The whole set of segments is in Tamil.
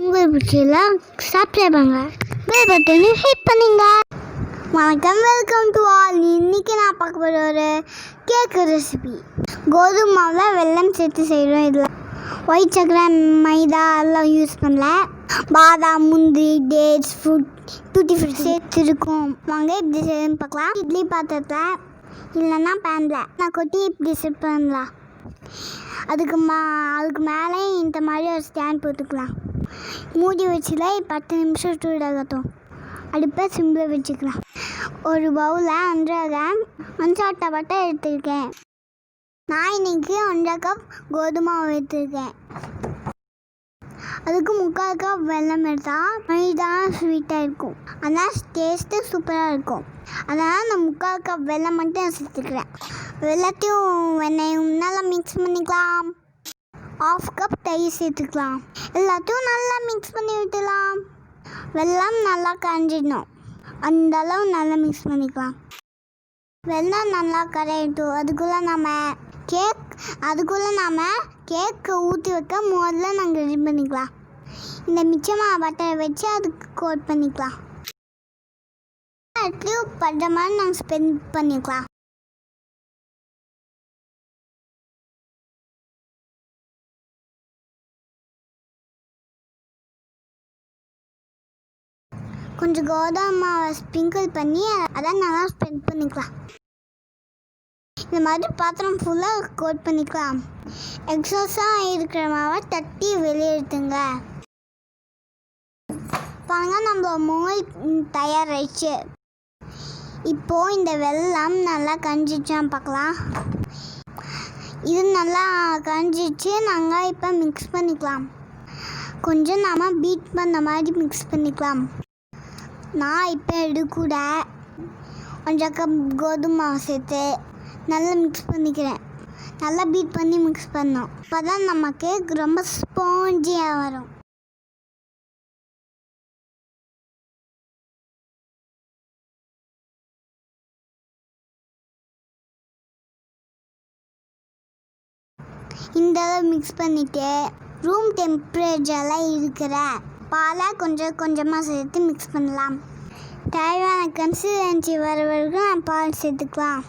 உங்களுக்கு பிடிச்சலாம் சப்ஸ்கிரைப் பண்ணுங்க, பெல் பட்டனை ஹிட் பண்ணுங்க. வணக்கம், வெல்கம் டு ஆல். இன்னைக்கு நான் பார்க்க போகிற ஒரு கேக் ரெசிபி. கோதுமை மாவில் வெல்லம் சேர்த்து செய்கிறோம். இதில் ஒயிட் சக்கரை, மைதா எல்லாம் யூஸ் பண்ணல. பாதாம், முந்திரி, டேட்ஸ், டூட்டி ஃப்ரூட் சேர்த்துருக்கோம். வாங்க இப்படி செய்யணும்னு பார்க்கலாம். இட்லி பாத்திரத்தில் இல்லைன்னா பேனில் நான் கொட்டி இப்படி செட் பண்ணலாம். அதுக்கு மேலே இந்த மாதிரி ஒரு ஸ்டாண்ட் போட்டுக்கலாம். மூடி வச்சுல 10 நிமிஷம் சூடாகட்டும். அடுப்பை சிம்பிள் வச்சுக்கலாம். ஒரு பவுலில் 100 கிராம் மஞ்சாட்டை பட்டை எடுத்துருக்கேன். நான் இன்னைக்கு 1.5 கப் கோதுமை எடுத்துருக்கேன். அதுக்கு 3/4 கப் வெல்லம் எடுத்தால் மைதான் ஸ்வீட்டாக இருக்கும். அதனால் டேஸ்ட்டு சூப்பராக இருக்கும். அதனால் நான் 3/4 கப் வெல்லம் மட்டும் சேர்த்துக்கிறேன். வெல்லத்தையும் வெண்ணெயும் நல்லா மிக்ஸ் பண்ணிக்கலாம். 1/2 கப் தயிர் சேர்த்துக்கலாம். எல்லாத்தையும் நல்லா மிக்ஸ் பண்ணி விட்டுலாம். வெல்லம் நல்லா கரைஞ்சிடணும். அந்த அளவு நல்லா மிக்ஸ் பண்ணிக்கலாம். வெல்லம் நல்லா கரையிட்டும். அதுக்குள்ளே நம்ம கேக்கு ஊற்றி வைக்க முதல்ல நாங்கள் ரெடி பண்ணிக்கலாம். இந்த மிச்சமாக பட்டரை வச்சு அதுக்கு கோட் பண்ணிக்கலாம். படுற மாதிரி நாங்கள் ஸ்பெண்ட் பண்ணிக்கலாம். கொஞ்சம் கோதுமை மாவை ஸ்ப்ரிங்கிள் பண்ணி அதை நல்லா ஸ்ப்ரெட் பண்ணிக்கலாம். இந்த மாதிரி பாத்திரம் ஃபுல்லாக கோட் பண்ணிக்கலாம். எக்ஸஸாக இருக்கிற மாவை தட்டி வெளியே எடுத்துங்க. பாருங்க, நம்ம மோல்ட் தயாராகிடுச்சு. இப்போது இந்த வெல்லம் நல்லா கரைஞ்சிச்சான்னு பார்க்கலாம். இது நல்லா கரைஞ்சிச்சு. நாங்கள் இப்போ மிக்ஸ் பண்ணிக்கலாம். கொஞ்சம் நாம் பீட் பண்ண மாதிரி மிக்ஸ் பண்ணிக்கலாம். நான் இப்போ கூட 1.5 கப் கோதுமை மாவு சேர்த்து நல்லா மிக்ஸ் பண்ணிக்கிறேன். நல்லா பீட் பண்ணி மிக்ஸ் பண்ணோம். அப்போ தான் நம்ம கேக் ரொம்ப ஸ்பாஞ்சியாக வரும். இந்த அளவு மிக்ஸ் பண்ணிவிட்டு ரூம் டெம்பரேச்சரில் இருக்கிற பாலை கொஞ்சம் கொஞ்சமாக சேர்த்து மிக்ஸ் பண்ணலாம். தேவையான கன்சிஸ்டன்சி வர வரைக்கும் நான் பால் சேர்த்துக்கலாம்.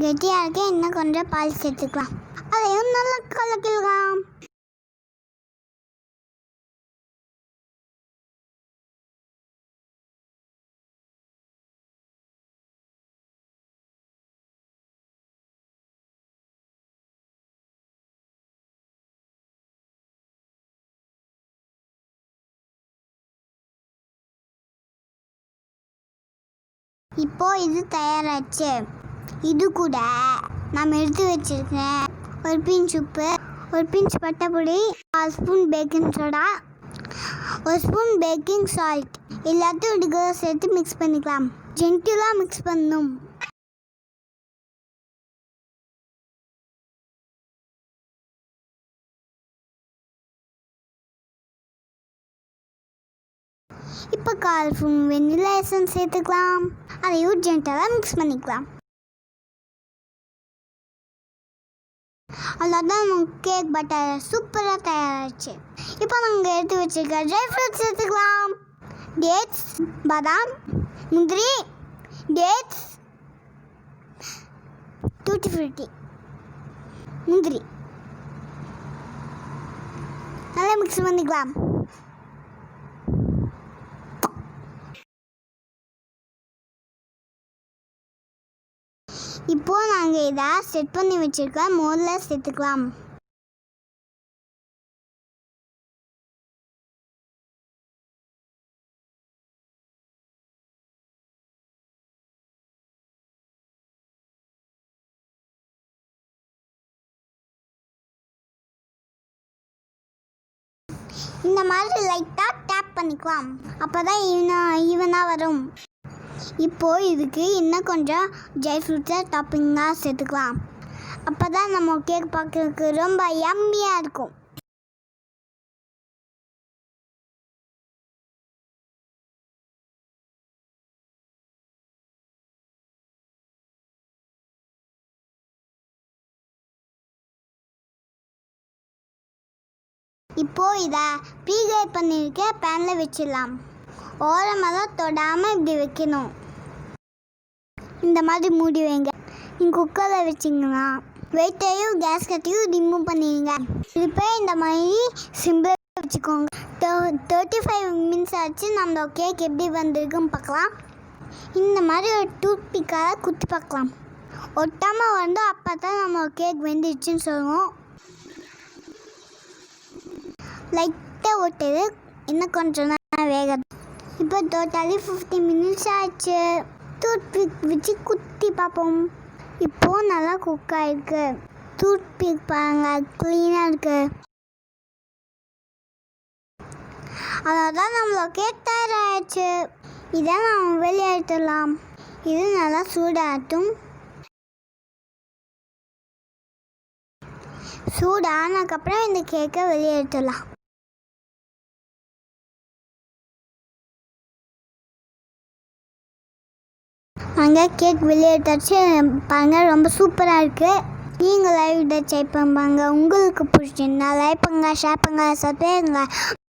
கெட்டியாக இருக்க இன்னும் கொஞ்சம் பால் சேர்த்துக்கலாம். அதையும் நல்லா கலக்கிடலாம். இப்போது இது தயாராச்சு. இது கூட நம்ம எடுத்து வச்சுருக்கேன் ஒரு பிஞ்ச் உப்பு, ஒரு பிஞ்ச் பட்டைப்பொடி, 1 spoon baking soda, 1 spoon baking salt எல்லாத்தையும் இதுக்கு சேர்த்து மிக்ஸ் பண்ணிக்கலாம். ஜென்டிலாக மிக்ஸ் பண்ணணும். இப்போ 1/4 ஸ்பூன் வெண்ணிலா எசன்ஸ் சேர்த்துக்கலாம். அதையும் ஜென்டலாக மிக்ஸ் பண்ணிக்கலாம். அவ்வளோதான், கேக் பட்டர் சூப்பராக தயாராகிடுச்சு. இப்போ நாங்கள் எடுத்து வச்சுருக்க ட்ரை ஃப்ரூட்ஸ் சேர்த்துக்கலாம். டேட்ஸ், பாதாம், முந்திரி, டேட்ஸ், டூட்டி ஃப்ரூட்டி, முந்திரி நல்லா மிக்ஸ் பண்ணிக்கலாம். இப்போது நாங்கள் இதை செட் பண்ணி வச்சுருக்க மோல்டில் சேர்த்துக்கலாம். இந்த மாதிரி லைட்டாக டேப் பண்ணிக்கலாம். அப்போ தான் ஈவனாக வரும். இப்போது இதுக்கு இன்னும் கொஞ்சம் ட்ரை ஃப்ரூட்ஸை டாப்பிங்காக சேர்த்துக்கலாம். அப்போ தான் நம்ம கேக் பார்க்குறதுக்கு ரொம்ப யம்மியாக இருக்கும். இப்போது இதை ப்ரீஹீட் பண்ணியிருக்க பேனில் வச்சிடலாம். ஓரமாக தொடாமல் இப்படி வைக்கணும். இந்த மாதிரி மூடி வைங்க. நீங்கள் குக்கரில் வச்சிங்கன்னா வெயிட்டையும் கேஸ் கட்டையும் ரிமூவ் பண்ணிடுங்க. இப்போ இந்த மாதிரி சிம்பிள் வச்சுக்கோங்க. 35 மினிட்ஸ் ஆச்சு. நம்ம கேக் எப்படி வந்திருக்குன்னு பார்க்கலாம். இந்த மாதிரி ஒரு டூத் பிக்கால் குத்தி பார்க்கலாம். ஒட்டாமல் வந்து அப்போ தான் நம்ம கேக் வெந்துடுச்சுன்னு சொல்லுவோம். லைட்டாக ஒட்டுது, இன்னும் கொஞ்சம் தான் வேகாது. இப்போ டோட்டலி 50 மினிட்ஸ் ஆச்சு. டூத் பிக் வச்சு குத்தி பார்ப்போம். இப்போது நல்லா குக் ஆகிருக்கு. டூத் பிக் பாருங்கள், க்ளீனாக இருக்குது. அதான் நம்மளோட கேக் தயாராகிடுச்சு. இதை நம்ம வெளியே எடுத்துடலாம். இது நல்லா சூடாகட்டும். சூடானதுக்கப்புறம் இந்த கேக்கை வெளியே எடுத்துடலாம். நாங்கள் கேக் வெளியே எடுத்தாச்சு. பாருங்கள், ரொம்ப சூப்பராக இருக்குது. நீங்கள் லைவ் ட்ரை பண்ணுவாங்க. உங்களுக்கு பிடிச்சிருந்தா லைக் பண்ணுங்கள், ஷேர் பண்ணுங்கள், சப்ஸ்கிரைப் பண்ணுங்கள்.